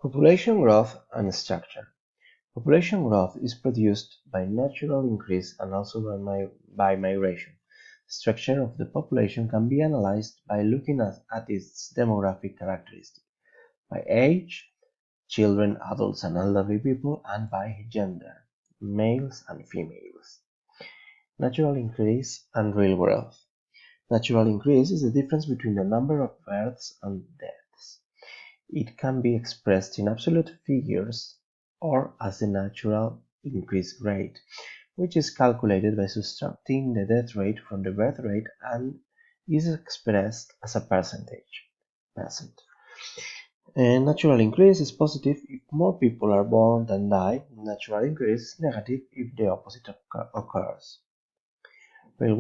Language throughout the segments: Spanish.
Population growth and structure. Population growth is produced by natural increase and also by migration. The structure of the population can be analyzed by looking at its demographic characteristics, by age, children, adults, and elderly people, and by gender, males and females. Natural increase and real growth. Natural increase is the difference between the number of births and deaths. It can be expressed in absolute figures or as the natural increase rate, which is calculated by subtracting the death rate from the birth rate and is expressed as a percentage. Natural increase is positive if more people are born than die. Natural increase is negative if the opposite occurs. Real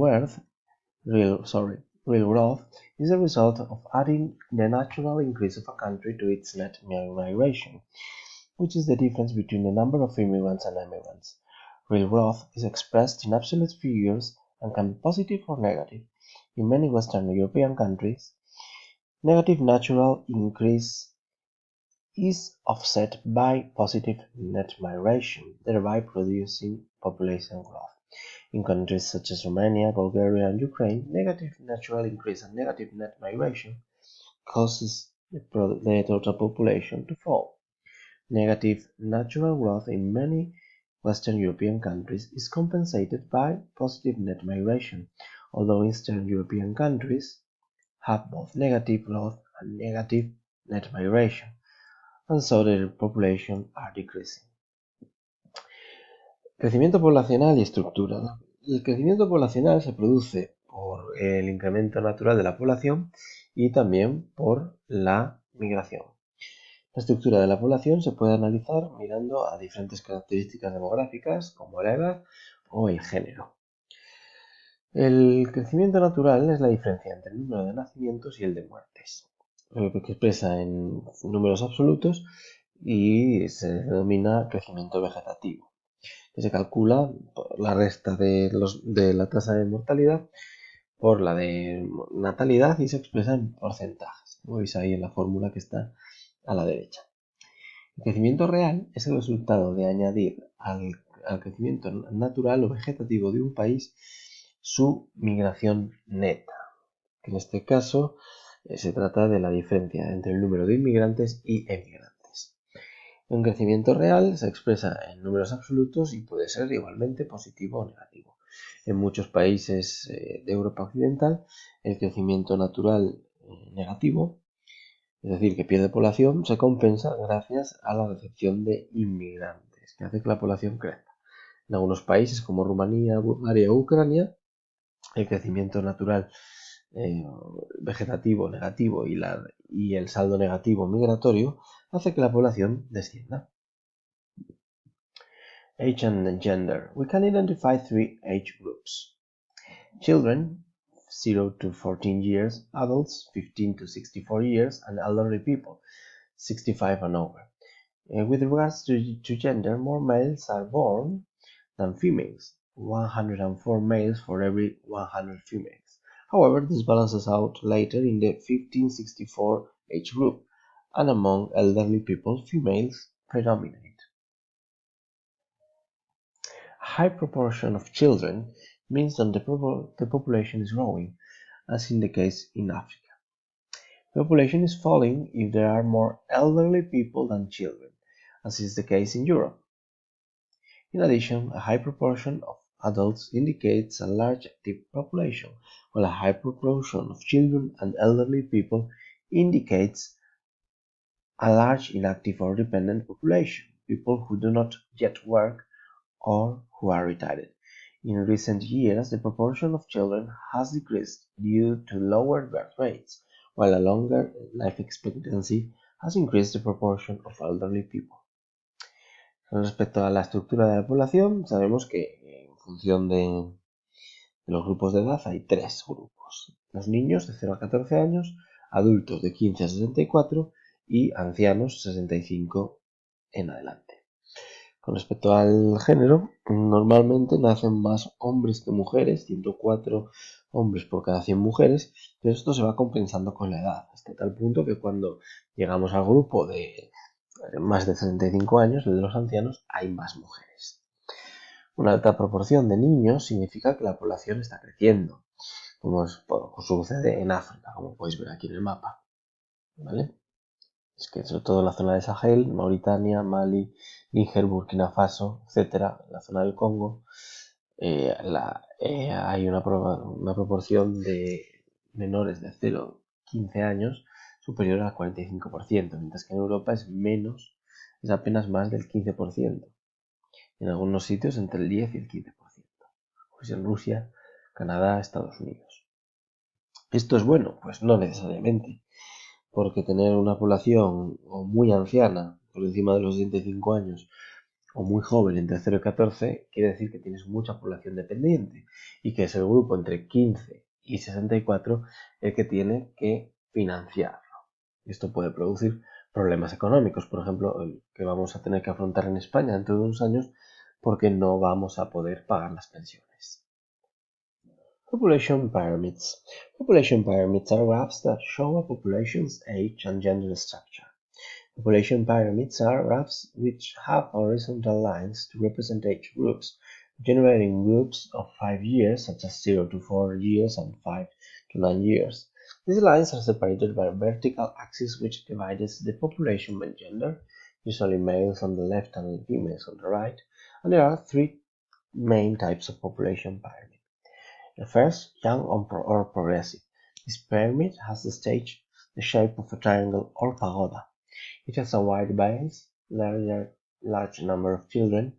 growth is the result of adding the natural increase of a country to its net migration, which is the difference between the number of immigrants and emigrants. Real growth is expressed in absolute figures and can be positive or negative. In many Western European countries, negative natural increase is offset by positive net migration, thereby producing population growth. In countries such as Romania, Bulgaria, and Ukraine, negative natural increase and negative net migration causes the total population to fall. Negative natural growth in many Western European countries is compensated by positive net migration, although Eastern European countries have both negative growth and negative net migration, and so their population are decreasing. Crecimiento poblacional y estructura. El crecimiento poblacional se produce por el incremento natural de la población y también por la migración. La estructura de la población se puede analizar mirando a diferentes características demográficas como la edad o el género. El crecimiento natural es la diferencia entre el número de nacimientos y el de muertes, que se expresa en números absolutos y se denomina crecimiento vegetativo, que se calcula por la resta de la tasa de mortalidad por la de natalidad y se expresa en porcentajes, como veis ahí en la fórmula que está a la derecha. El crecimiento real es el resultado de añadir al crecimiento natural o vegetativo de un país su migración neta, que en este caso se trata de la diferencia entre el número de inmigrantes y emigrantes. Un crecimiento real se expresa en números absolutos y puede ser igualmente positivo o negativo. En muchos países de Europa Occidental, el crecimiento natural negativo, es decir, que pierde población, se compensa gracias a la recepción de inmigrantes, que hace que la población crezca. En algunos países como Rumanía, Bulgaria o Ucrania, el crecimiento natural vegetativo negativo y el saldo negativo migratorio hace que la población descienda. Age and gender. We can identify three age groups. Children, 0 to 14 years, adults, 15 to 64 years, and elderly people, 65 and over. With regards to gender, more males are born than females, 104 males for every 100 females. However, this balances out later in the 15-64 age group, and among elderly people, females predominate. A high proportion of children means that the population is growing, as in the case in Africa. The population is falling if there are more elderly people than children, as is the case in Europe. In addition, a high proportion of adults indicates a large active population, while a high proportion of children and elderly people indicates a large inactive or dependent population, people who do not yet work or who are retired. In recent years, the proportion of children has decreased due to lower birth rates, while a longer life expectancy has increased the proportion of elderly people. Con respecto a la estructura de la población, sabemos que en función de los grupos de edad hay tres grupos. Los niños de 0 a 14 años, adultos de 15 a 64 y ancianos 65 en adelante. Con respecto al género, normalmente nacen más hombres que mujeres, 104 hombres por cada 100 mujeres, pero esto se va compensando con la edad, hasta tal punto que cuando llegamos al grupo de más de 65 años, el de los ancianos, hay más mujeres. Una alta proporción de niños significa que la población está creciendo, como sucede en África, como podéis ver aquí en el mapa, ¿vale? Es que sobre todo en la zona de Sahel, Mauritania, Mali, Níger, Burkina Faso, etcétera, en la zona del Congo, hay una proporción de menores de 0 a 15 años superior al 45%, mientras que en Europa es apenas más del 15%. En algunos sitios entre el 10 y el 15%. Pues en Rusia, Canadá, Estados Unidos. ¿Esto es bueno? Pues no necesariamente, porque tener una población o muy anciana, por encima de los 65 años, o muy joven, entre 0 y 14, quiere decir que tienes mucha población dependiente y que es el grupo entre 15 y 64 el que tiene que financiarlo. Esto puede producir problemas económicos, por ejemplo, el que vamos a tener que afrontar en España dentro de unos años porque no vamos a poder pagar las pensiones. Population pyramids. Population pyramids are graphs that show a population's age and gender structure. Population pyramids are graphs which have horizontal lines to represent age groups, generating groups of 5 years, such as 0 to 4 years and 5 to 9 years. These lines are separated by a vertical axis which divides the population by gender, usually males on the left and females on the right, and there are three main types of population pyramid. The first, young or progressive. This pyramid has the shape of a triangle or pagoda. It has a wide base, large number of children,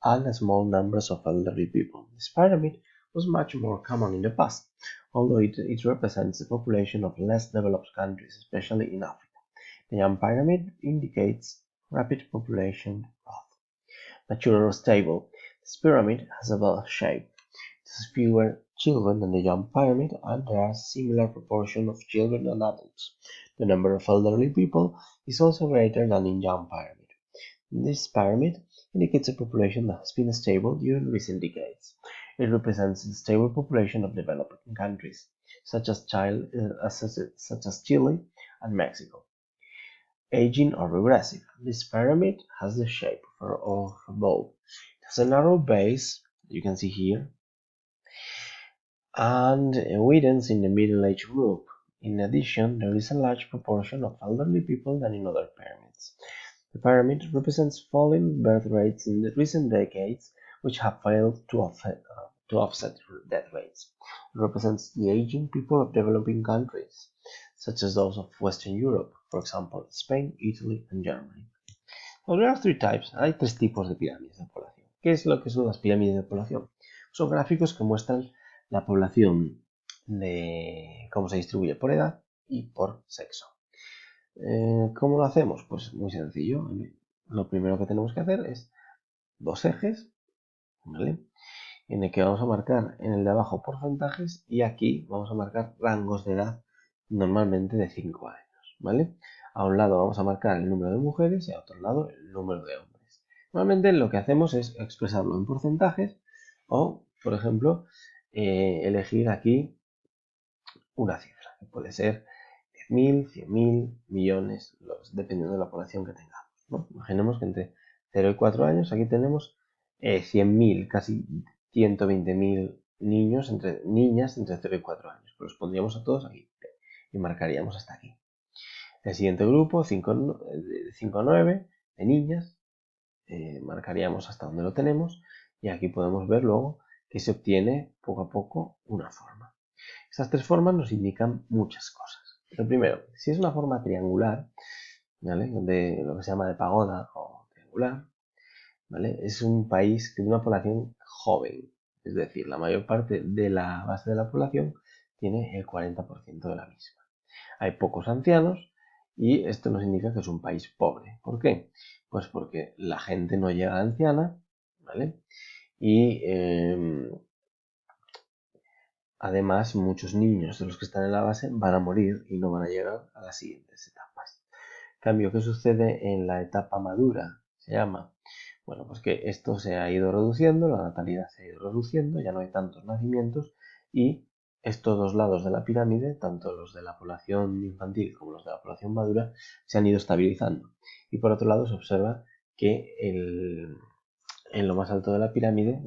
and a small numbers of elderly people. This pyramid was much more common in the past, although it represents the population of less developed countries, especially in Africa. The young pyramid indicates rapid population growth. Mature or stable. This pyramid has a bell shape. It has fewer children than the young pyramid, and there are similar proportion of children and adults. The number of elderly people is also greater than in young pyramid. This pyramid indicates a population that has been stable during recent decades. It represents the stable population of developing countries, such as Chile and Mexico. Aging or regressive. This pyramid has the shape of a bow. It has a narrow base, you can see here, and widens in the middle-age group. In addition, there is a large proportion of elderly people than in other pyramids. The pyramid represents falling birth rates in the recent decades, which have failed to offset death rates. It represents the aging people of developing countries, such as those of Western Europe, for example, Spain, Italy, and Germany. Well, there are three types. Hay tres tipos de pirámides de población. ¿Qué es lo que son las pirámides de población? Son gráficos que muestran la población de cómo se distribuye por edad y por sexo. ¿Cómo lo hacemos? Pues muy sencillo. Lo primero que tenemos que hacer es dos ejes, ¿vale? En el que vamos a marcar en el de abajo porcentajes y aquí vamos a marcar rangos de edad normalmente de 5 años, ¿vale? A un lado vamos a marcar el número de mujeres y a otro lado el número de hombres. Normalmente lo que hacemos es expresarlo en porcentajes o, por ejemplo, elegir aquí una cifra, que puede ser 10.000, 100.000, millones, dependiendo de la población que tengamos, ¿no? Imaginemos que entre 0 y 4 años aquí tenemos 100.000, casi 120.000 niños, niñas entre 0 y 4 años. Pues los pondríamos a todos aquí y marcaríamos hasta aquí. El siguiente grupo, 5 a 9, de niñas, marcaríamos hasta donde lo tenemos y aquí podemos ver luego que se obtiene poco a poco una forma. Estas tres formas nos indican muchas cosas. Lo primero, si es una forma triangular, ¿vale? De lo que se llama de pagoda o triangular, ¿vale? Es un país que tiene una población joven, es decir, la mayor parte de la base de la población tiene el 40% de la misma. Hay pocos ancianos y esto nos indica que es un país pobre. ¿Por qué? Pues porque la gente no llega a anciana, ¿vale? Y además muchos niños de los que están en la base van a morir y no van a llegar a las siguientes etapas. En cambio, ¿qué sucede en la etapa madura? Se llama. Bueno, pues que esto se ha ido reduciendo, la natalidad se ha ido reduciendo, ya no hay tantos nacimientos y estos dos lados de la pirámide, tanto los de la población infantil como los de la población madura, se han ido estabilizando. Y por otro lado se observa que en lo más alto de la pirámide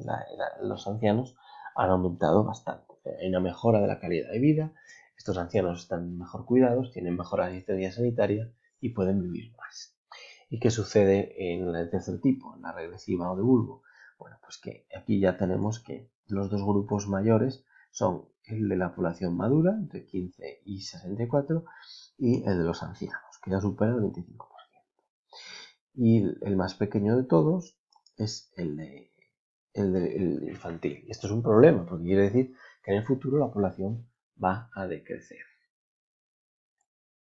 los ancianos han aumentado bastante. Hay una mejora de la calidad de vida, estos ancianos están mejor cuidados, tienen mejor asistencia sanitaria y pueden vivir más. ¿Y qué sucede en el tercer tipo, en la regresiva o de bulbo? Bueno, pues que aquí ya tenemos que los dos grupos mayores son el de la población madura, entre 15 y 64, y el de los ancianos, que ya supera el 25%. Y el más pequeño de todos es el infantil. Y esto es un problema, porque quiere decir que en el futuro la población va a decrecer.